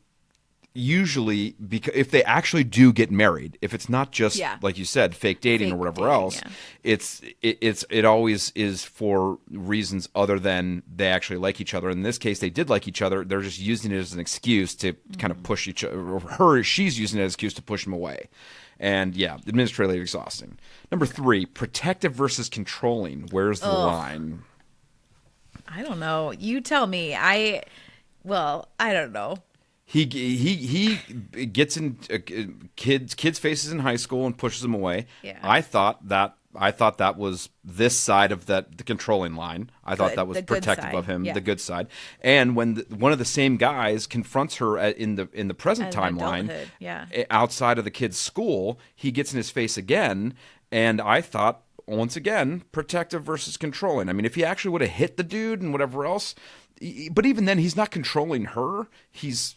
usually, because if they actually do get married, if it's not just like you said, fake dating or whatever else, it always is for reasons other than they actually like each other. In this case, they did like each other. They're just using it as an excuse to kind of push each other. She's using it as an excuse to push him away. And administratively exhausting. Number 3, protective versus controlling. Where's the line? I don't know. You tell me. I don't know. He gets in kids' faces in high school and pushes them away. Yeah. I thought that was this side of the controlling line. I thought that was protective of him, the good side. And when one of the same guys confronts her in the present timeline, outside of the kid's school, he gets in his face again. And I thought, once again, protective versus controlling. I mean, if he actually would have hit the dude and whatever else. But even then, he's not controlling her. He's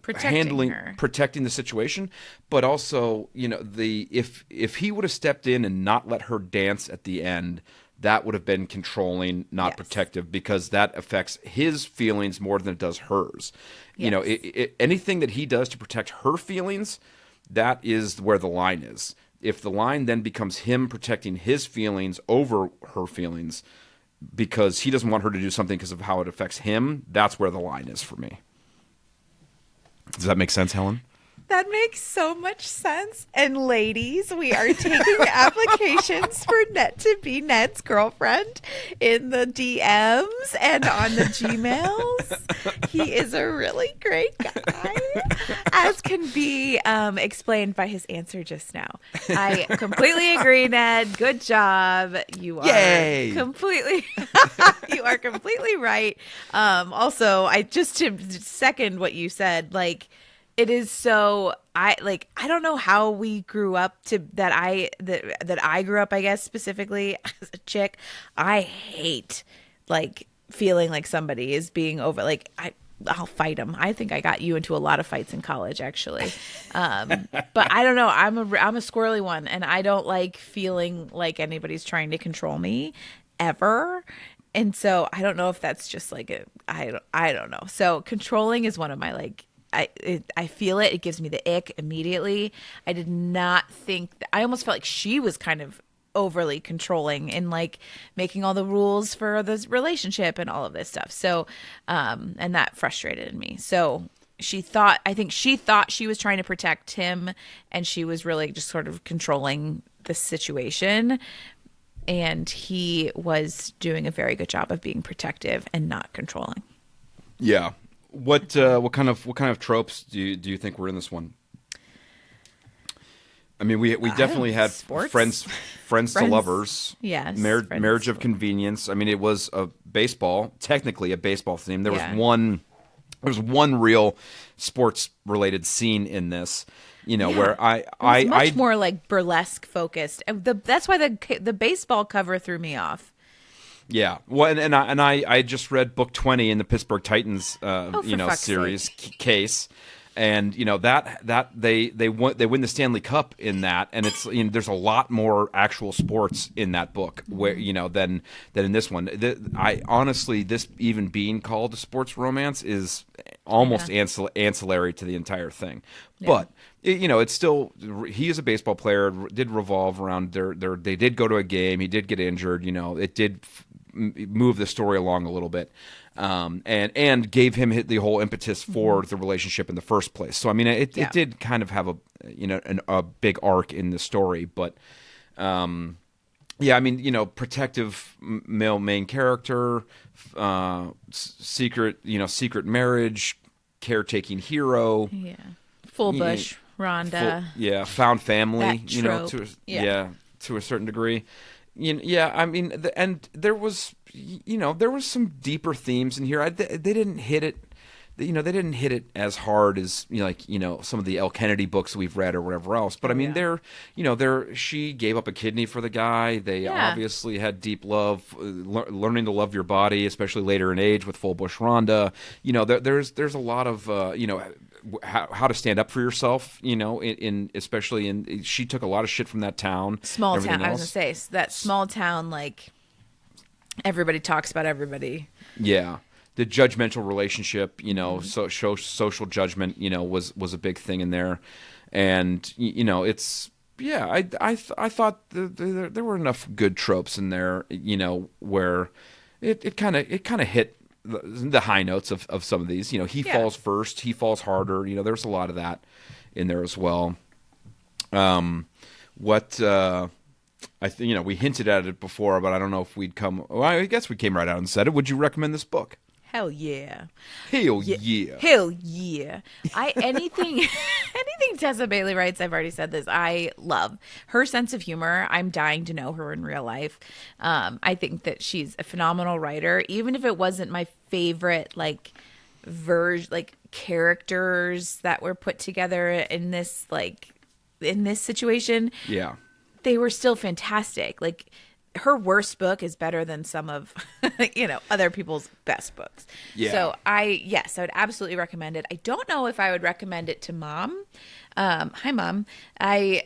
protecting the situation. But also, if he would have stepped in and not let her dance at the end, that would have been controlling, not protective, because that affects his feelings more than it does hers. Yes. Anything that he does to protect her feelings, that is where the line is. If the line then becomes him protecting his feelings over her feelings, because he doesn't want her to do something because of how it affects him, that's where the line is for me. Does that make sense, Helen? That makes so much sense. And ladies, we are taking applications for Net to be Ned's girlfriend in the DMs and on the Gmails. He is a really great guy, as can be explained by his answer just now. I completely agree, Ned. Good job. You are completely you are completely right. Also, I just to second what you said, like, it is so I don't know how we grew up to that I grew up, I guess, specifically as a chick. I hate like feeling like somebody is being over, like I'll fight them. I think I got you into a lot of fights in college, actually. But I don't know. I'm a squirrely one, and I don't like feeling like anybody's trying to control me ever. And so I don't know if that's just like I don't know. So controlling is one of my like. I feel it. It gives me the ick immediately. I did not think I almost felt like she was kind of overly controlling and like making all the rules for this relationship and all of this stuff. So, and that frustrated me. So I think she thought she was trying to protect him, and she was really just sort of controlling the situation. And he was doing a very good job of being protective and not controlling. Yeah. What kind of tropes do you think were in this one? I mean, we definitely had sports? friends to lovers. Yes. Marriage of convenience. I mean, it was technically a baseball theme. There Yeah. was one real sports related scene in this, where It's much more like burlesque focused. And that's why the baseball cover threw me off. Yeah. Well, and I just read book 20 in the Pittsburgh Titans series case. And that they win the Stanley Cup in that, and it's there's a lot more actual sports in that book where than in this one. I honestly, this even being called a sports romance is almost ancillary to the entire thing. Yeah. But it's still, he is a baseball player. Did revolve around they did go to a game. He did get injured. It did move the story along a little bit. And gave him the whole impetus for the relationship in the first place. So I mean, it did kind of have a big arc in the story, but I mean, protective male main character, secret marriage, caretaking hero, full Bush Rhonda, found family, trope. to a certain degree. I mean, and there was some deeper themes in here. They didn't hit it, they didn't hit it as hard as some of the El Kennedy books we've read or whatever else. But I mean, she gave up a kidney for the guy. They obviously had deep love, learning to love your body, especially later in age with full Bush Rhonda. There's a lot of how to stand up for yourself, especially in she took a lot of shit from that town. Small town, I was gonna say that small town, like everybody talks about everybody. Yeah. The judgmental relationship, social judgment, was a big thing in there. And it's I thought there were enough good tropes in there, where it kind of hit the high notes of some of these. He falls first, he falls harder. There's a lot of that in there as well. I think we hinted at it before, but I don't know if we'd come. Well, I guess we came right out and said it. Would you recommend this book? Hell yeah. Hell yeah. Hell yeah. Anything Tessa Bailey writes, I've already said this, I love. Her sense of humor, I'm dying to know her in real life. I think that she's a phenomenal writer, even if it wasn't my favorite characters that were put together in this situation. Yeah. They were still fantastic. Like, her worst book is better than some of, other people's best books. Yeah. So I would absolutely recommend it. I don't know if I would recommend it to Mom. Hi, Mom.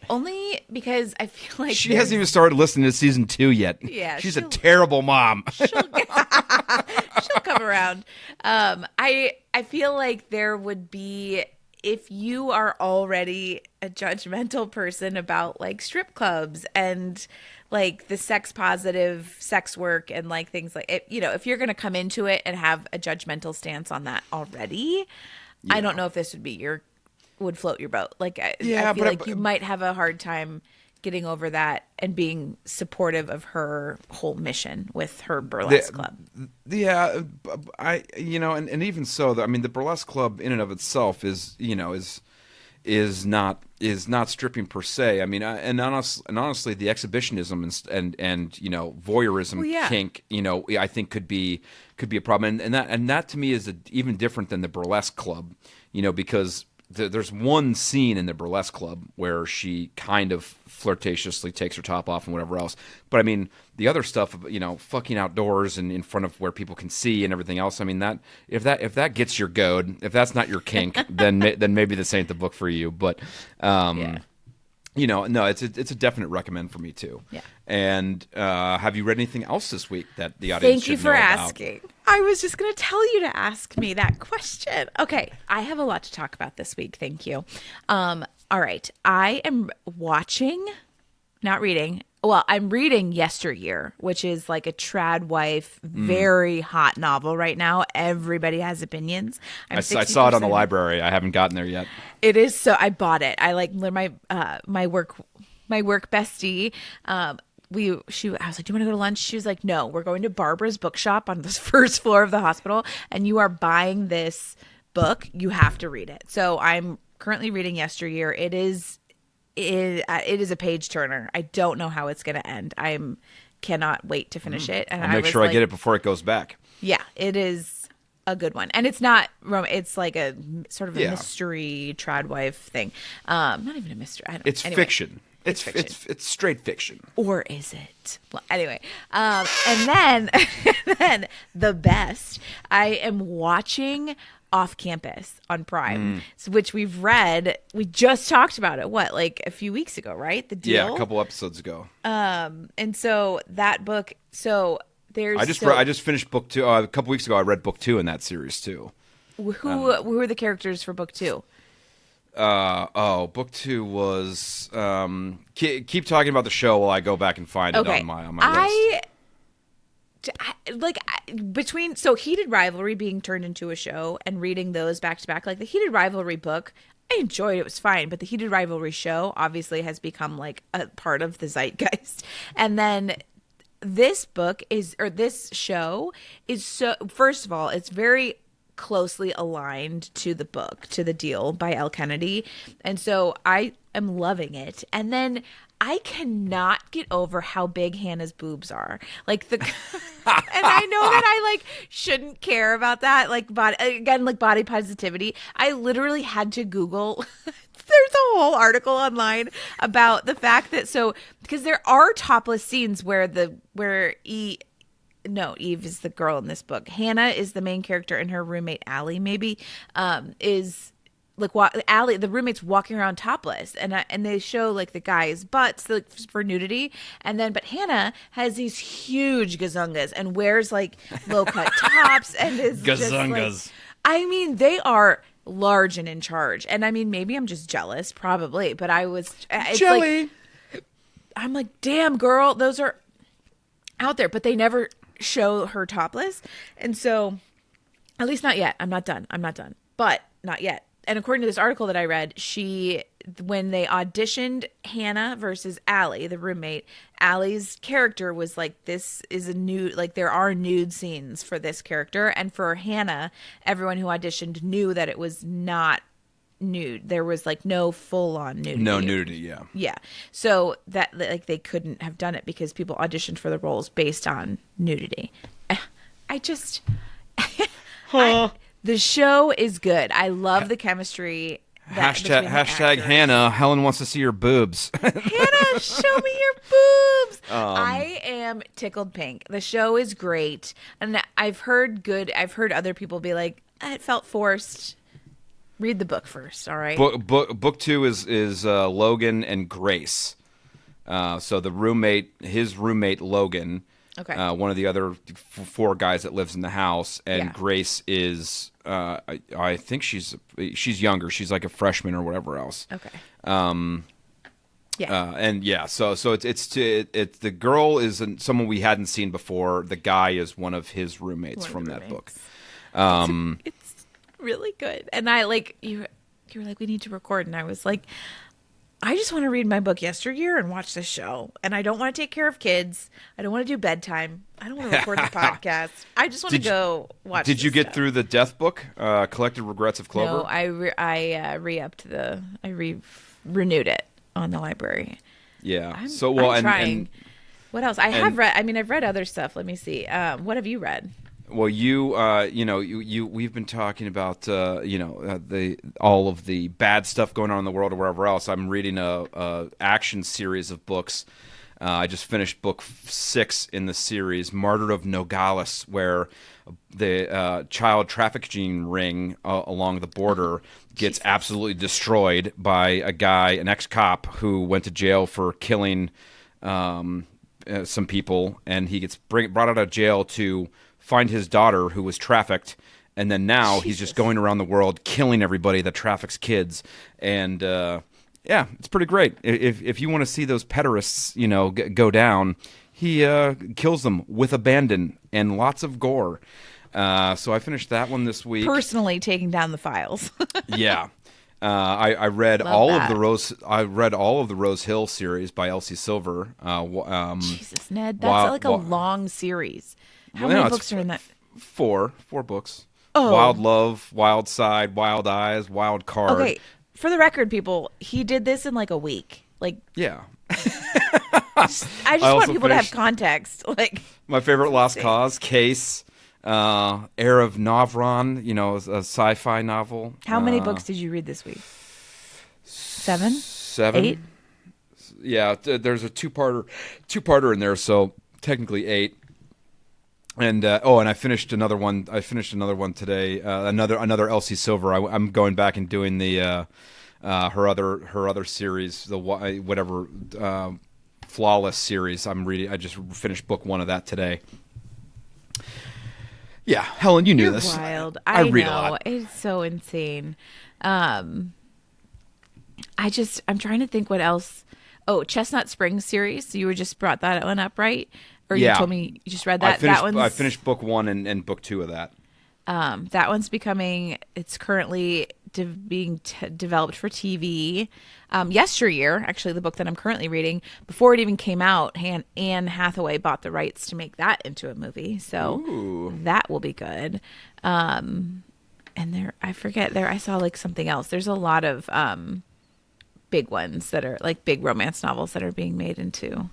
Only because I feel like she hasn't even started listening to season 2 yet. Yeah. She's a terrible mom. She'll come around. I feel like there would be, if you are already a judgmental person about strip clubs and the sex positive sex work and things like it, if you're going to come into it and have a judgmental stance on that already, I don't know if this would float your boat. I feel like you might have a hard time getting over that and being supportive of her whole mission with her burlesque club. Yeah, and even so, I mean, the burlesque club in and of itself is not stripping per se. I mean, and honestly, the exhibitionism and voyeurism kink, I think could be a problem. And that to me is even different than the burlesque club, because there's one scene in the burlesque club where she kind of flirtatiously takes her top off and whatever else. But I mean, the other stuff, fucking outdoors and in front of where people can see and everything else. I mean, that if that gets your goad, if that's not your kink, then maybe this ain't the book for you. But no, it's a definite recommend for me too. Yeah. And have you read anything else this week that the audience Thank you should for know asking. about? I was just going to tell you to ask me that question. Okay, I have a lot to talk about this week. Thank you. All right, I am watching, not reading, Well, I'm reading Yesteryear, which is like a trad wife, very hot novel right now. Everybody has opinions. I saw it on the library. I haven't gotten there yet. It is so. I bought it. I like my work bestie. I was like, do you want to go to lunch? She was like, no, we're going to Barbara's bookshop on the first floor of the hospital, and you are buying this book. You have to read it. So I'm currently reading Yesteryear. It is a page turner. I don't know how it's going to end. Cannot wait to finish it. And I'll make sure I get it before it goes back. Yeah, it is a good one. And it's not it's like a sort of a mystery trad wife thing. Not even a mystery. It's fiction. It's straight fiction. Or is it? Well, anyway. And then the best. I am watching Off Campus on Prime, which we just talked about it. What, like a few weeks ago, right? The Deal. Yeah, a couple episodes ago. And so that book. So there's. I just finished book 2 a couple weeks ago. I read book 2 in that series too. Who are the characters for book 2? Book 2 was. Keep talking about the show while I go back and find it on my list. Between Heated Rivalry being turned into a show and reading those back to back, like the Heated Rivalry book, I enjoyed it. It was fine, but the Heated Rivalry show obviously has become like a part of the zeitgeist. And then this show is so. First of all, it's very closely aligned to the book, to The Deal by Elle Kennedy, and so I am loving it. And then I cannot get over how big Hannah's boobs are. Like and I know that I like shouldn't care about that. Like body positivity. I literally had to Google. There's a whole article online about the fact that because there are topless scenes where Eve is the girl in this book. Hannah is the main character, and her roommate Allie maybe is. Like Allie, the roommate's walking around topless, and they show like the guy's butts like, for nudity, but Hannah has these huge gazungas and wears like low cut tops and is gazungas. They are large and in charge, and maybe I'm just jealous, probably, but I was jelly. I'm like, damn girl, those are out there, but they never show her topless, and so at least not yet. I'm not done, but not yet. And according to this article that I read, when they auditioned Hannah versus Allie, the roommate, Allie's character was like, this is a nude, like there are nude scenes for this character. And for Hannah, everyone who auditioned knew that it was not nude. There was like no full on nudity. No nudity, yeah. Yeah. So that like they couldn't have done it because people auditioned for the roles based on nudity. The show is good. I love the chemistry. Hashtag Hannah. Helen wants to see your boobs. Hannah, show me your boobs. I am tickled pink. The show is great, and I've heard other people be like, it felt forced. Read the book first, all right? Book 2 is Logan and Grace. So his roommate Logan. Okay. One of the other 4 guys that lives in the house, and Grace is, I think she's younger. She's like a freshman or whatever else. Okay. So it's the girl is someone we hadn't seen before. The guy is one of his roommates from that book. It's really good, and I like you were like, we need to record, and I was like, I just want to read my book Yesteryear and watch this show. And I don't want to take care of kids. I don't want to do bedtime. I don't want to record the podcast. I just want to go watch. Did you get through the Death Book, Collected Regrets of Clover? No, I renewed it on the library. Yeah. I'm trying. And what else? I've read other stuff. Let me see. What have you read? Well, we've been talking about all of the bad stuff going on in the world or wherever else. I'm reading a action series of books. I just finished book 6 in the series, Martyr of Nogales, where the child trafficking ring along the border gets absolutely destroyed by a guy, an ex-cop who went to jail for killing some people, and he gets brought out of jail to find his daughter who was trafficked, and then now he's just going around the world killing everybody that traffics kids, and Yeah, it's pretty great. If you want to see those pederasts, go down, he kills them with abandon and lots of gore. So I finished that one this week. Personally taking down the files. Yeah. I read I read all of the Rose Hill series by Elsie Silver. Jesus, Ned, that's a long series. How many books are in that? Four books. Oh. Wild Love, Wild Side, Wild Eyes, Wild Card. Okay, for the record, people, he did this in like a week. Yeah. I just want people to have context. My favorite Lost Cause, Case, Heir of Navron, a sci-fi novel. How many books did you read this week? 7? 8? Yeah, there's a two-parter in there, so technically 8. And and I finished another one. Today. Another Elsie Silver. I'm going back and doing the her other series, the whatever Flawless series. I'm reading. I just finished book 1 of that today. Yeah, Helen, you knew this. Wild. I read know. a lot. It's so insane. I'm trying to think what else. Oh, Chestnut Springs series. So you just brought that one up, right? Or you told me you just read that. I finished book 1 and book 2 of that. That one's it's currently being developed for TV. Yesteryear, actually the book that I'm currently reading, before it even came out, Anne Hathaway bought the rights to make that into a movie. So that will be good. And I saw something else. There's a lot of big ones that are big romance novels that are being made into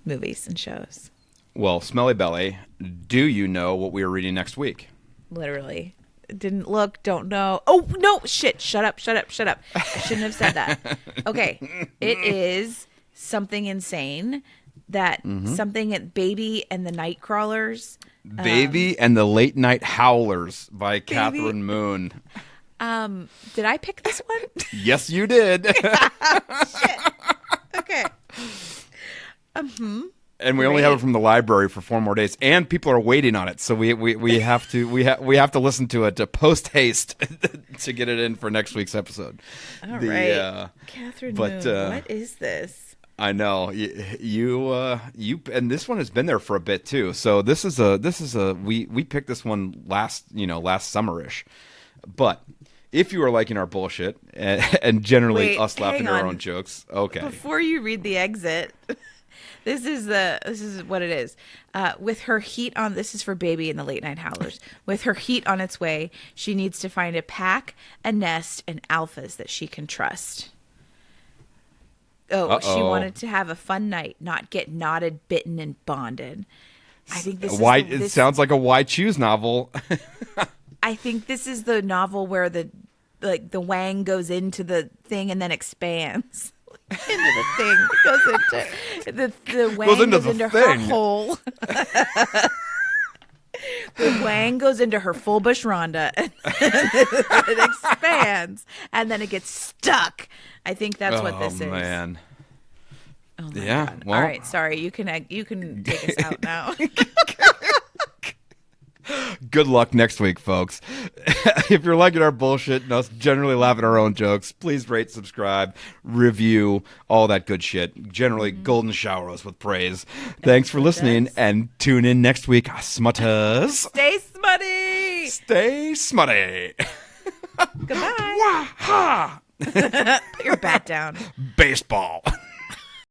movies and shows. Well, Smelly Belly, do you know what we are reading next week? Literally. Didn't look, don't know. Oh, no, shit. Shut up. I shouldn't have said that. Okay. It is Something Insane. Something at Baby and the Night Crawlers. Baby and the Late Night Howlers by Catherine Moon. Did I pick this one? Yes, you did. Shit. Okay. And we only have it from the library for 4 more days, and people are waiting on it. So we have to listen to it post haste to get it in for next week's episode. All right, Catherine Moon. What is this? I know you and this one has been there for a bit too. So this is we picked this one last summerish, but. If you are liking our bullshit and generally us laughing at our own jokes, okay. Before you read the exit, this is what it is. With her heat on, this is for Baby and the Late Night Howlers. With her heat on its way, she needs to find a pack, a nest, and alphas that she can trust. She wanted to have a fun night, not get knotted, bitten, and bonded. I think this it sounds like a Why Choose novel. I think this is the novel where the wang goes into the thing and then expands into the thing. It goes into the wang goes into her hole. The wang goes into her full Bush Rhonda and it expands and then it gets stuck. I think that's what this is. Man. Oh my yeah. God. Well, all right. Sorry. You can take us out now. Good luck next week, folks. If you're liking our bullshit and us generally laughing at our own jokes, please rate, subscribe, review, all that good shit. Generally, golden shower us with praise. Thanks for listening, and tune in next week, Smutters. Stay smutty. Stay smutty. Goodbye. Wah-ha. Put your bat down. Baseball.